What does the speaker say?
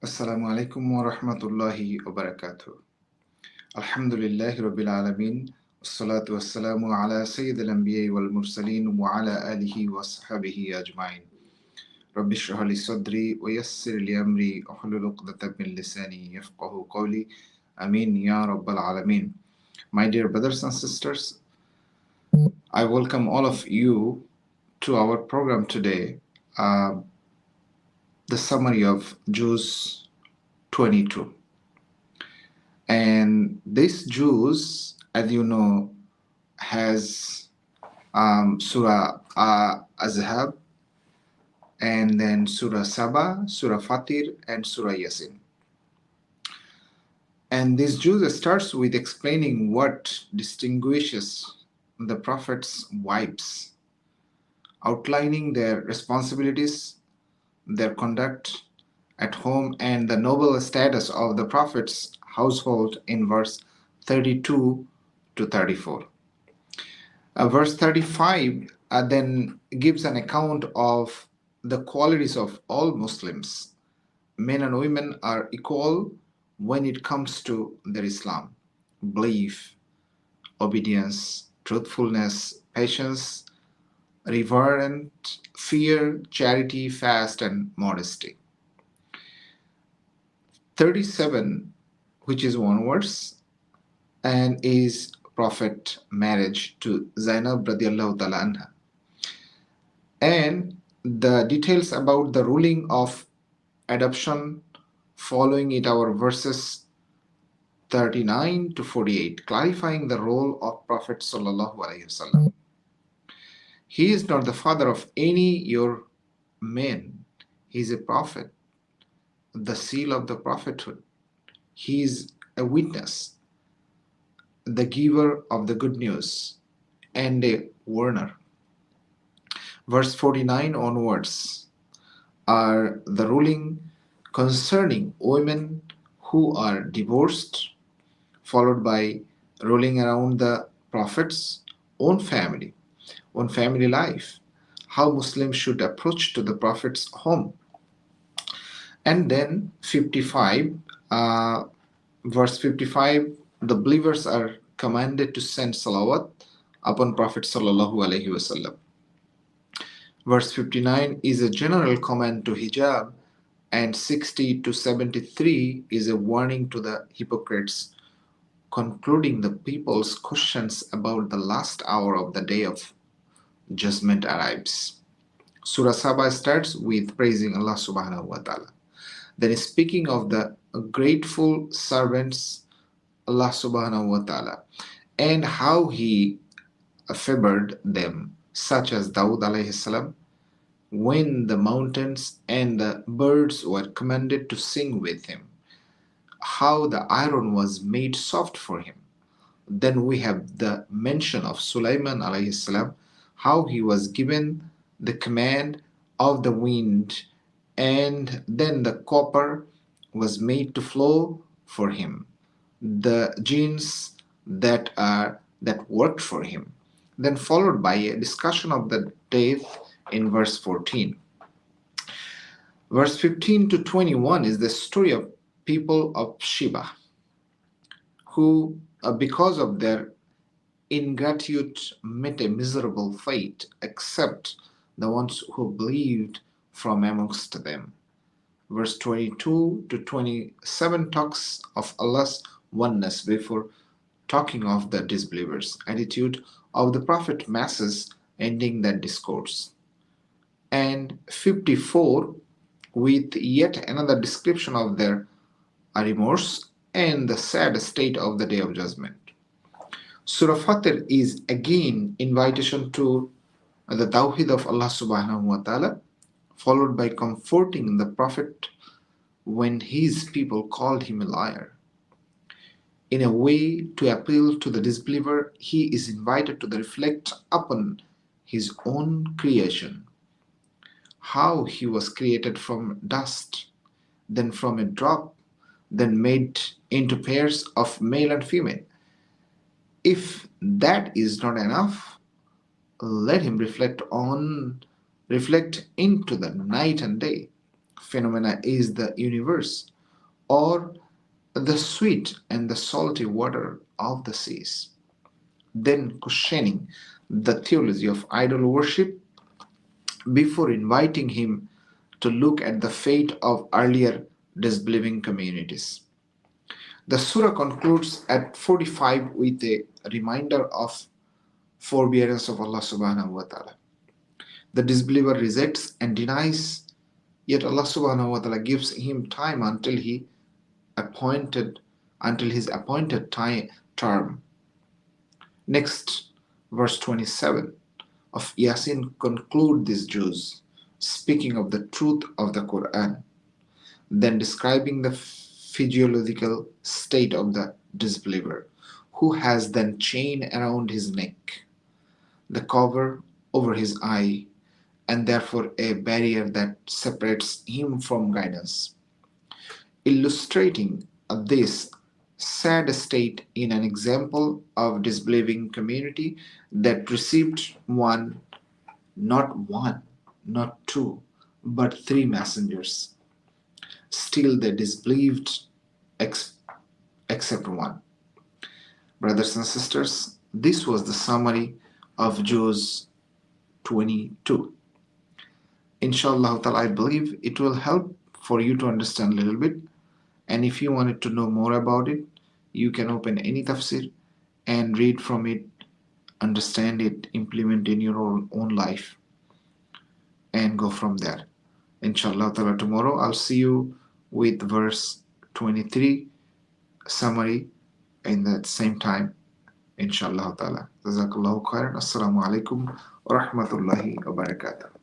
Assalamu alaikum wa rahmatullahi wa barakatuh. Alhamdulillahi rabbil alameen. Wassalatu wassalamu ala sayyidil anbiya wal mursaleen wa ala alihi wa sahbihi ajma'in. Rabbi shrah li sadri wa yassir li amri wahlul 'uqdatam min lisani yafqahu qawli. Ameen ya rabbal alameen. My dear brothers and sisters, I welcome all of you to our program today, the summary of Juz 22. And this Juz, as you know, has Surah Azhab, and then Surah Saba, Surah Fatir, and Surah Yasin. And this Juz starts with explaining what distinguishes the Prophet's wives, outlining their responsibilities, their conduct at home, and the noble status of the Prophet's household in verse 32 to 34. Verse 35 then gives an account of the qualities of all Muslims. Men and women are equal when it comes to their Islam, belief, obedience, truthfulness, patience, reverent fear, charity, fast, and modesty. 37, which is one verse, and is Prophet marriage to Zainab radiallahu ta'ala anha. And the details about the ruling of adoption following it are verses 39 to 48, clarifying the role of Prophet sallallahu alaihi wasallam. He is not the father of any your men. He is a prophet, the seal of the prophethood. He is a witness, the giver of the good news, and a warner. Verse 49 onwards are the ruling concerning women who are divorced, followed by ruling around the Prophet's own family life, how Muslims should approach to the Prophet's home. And then 55, verse 55, the believers are commanded to send salawat upon Prophet sallallahu alaihi wasallam. Verse 59 is a general command to hijab, and 60 to 73 is a warning to the hypocrites, concluding the people's questions about the last hour of the day of judgment arrives. Surah Saba starts with praising Allah Subhanahu O'tala. Then speaking of the grateful servants, Allah Subhanahu O'tala, and how He favored them, such as Dawood alayhi salam, when the mountains and the birds were commanded to sing with him, how the iron was made soft for him. Then we have the mention of Sulaiman alayhi salam, how he was given the command of the wind, and then the copper was made to flow for him, the jinns that worked for him. Then followed by a discussion of the death in verse 14. Verse 15 to 21 is the story of people of Sheba, who, because of their ingratitude, met a miserable fate, except the ones who believed from amongst them. Verse 22 to 27 talks of Allah's oneness before talking of the disbelievers' attitude of the Prophet masses, ending that discourse. And 54 with yet another description of their remorse and the sad state of the day of judgment. Surah Fatir is again invitation to the Tawheed of Allah Subhanahu O'tala, followed by comforting the Prophet when his people called him a liar. In a way to appeal to the disbeliever, he is invited to reflect upon his own creation, how he was created from dust, then from a drop, then made into pairs of male and female. If that is not enough, let him reflect into the night and day, phenomena is the universe, or the sweet and the salty water of the seas. Then questioning the theology of idol worship before inviting him to look at the fate of earlier disbelieving communities. The surah concludes at 45 with a reminder of forbearance of Allah Subhanahu O'tala. The disbeliever rejects and denies, yet Allah Subhanahu O'tala gives him time appointed until his appointed term. Next, verse 27 of Yasin conclude this juz, speaking of the truth of the Quran, then describing the physiological state of the disbeliever, who has then chain around his neck, the cover over his eye, and therefore a barrier that separates him from guidance, illustrating this sad state in an example of disbelieving community that received one, not two, but three messengers. Still they disbelieved ex- except one. Brothers and sisters, this was the summary of Juz 22. Inshallah, I believe it will help for you to understand a little bit. And if you wanted to know more about it, you can open any tafsir and read from it, understand it, implement in your own life, and go from there. Inshallah, tomorrow I'll see you with verse 23 summary in that same time. Inshallah ta'ala. Jazakallahu khairan. Assalamu alaikum wa rahmatullahi wa barakatuh.